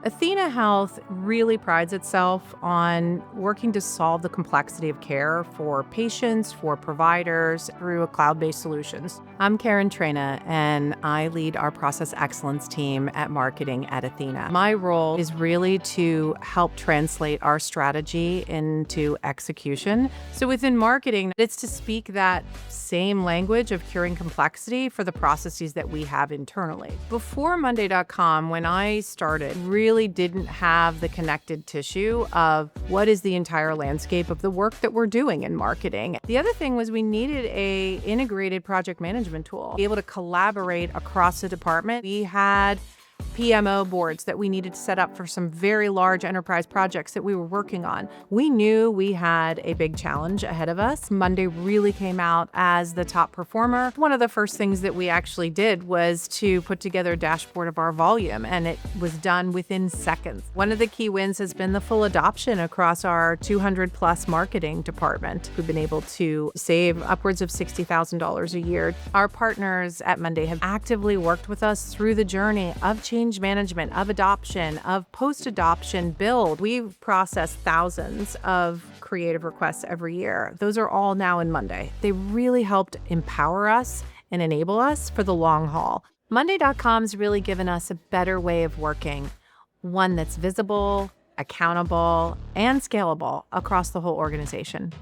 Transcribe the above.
athenahealth really prides itself on working to solve the complexity of care for patients, for providers through cloud-based solutions. I'm Karin Traina, and I lead our process excellence team at marketing at Athena. My role is really to help translate our strategy into execution. So within marketing, it's to speak that same language of curing complexity for the processes that we have internally. Before monday.com, when I started, really didn't have the connected tissue of what is the entire landscape of the work that we're doing in marketing. The other thing was we needed a integrated project management tool, be able to collaborate across the department. We had PMO boards that we needed to set up for some very large enterprise projects that we were working on. We knew we had a big challenge ahead of us. Monday really came out as the top performer. One of the first things that we actually did was to put together a dashboard of our volume, and it was done within seconds. One of the key wins has been the full adoption across our 200 plus marketing department. We've been able to save upwards of $60,000 a year. Our partners at Monday have actively worked with us through the journey of change management, of adoption, of post-adoption build. We've processed thousands of creative requests every year. Those are all now in Monday. They really helped empower us and enable us for the long haul. Monday.com's really given us a better way of working, one that's visible, accountable, and scalable across the whole organization.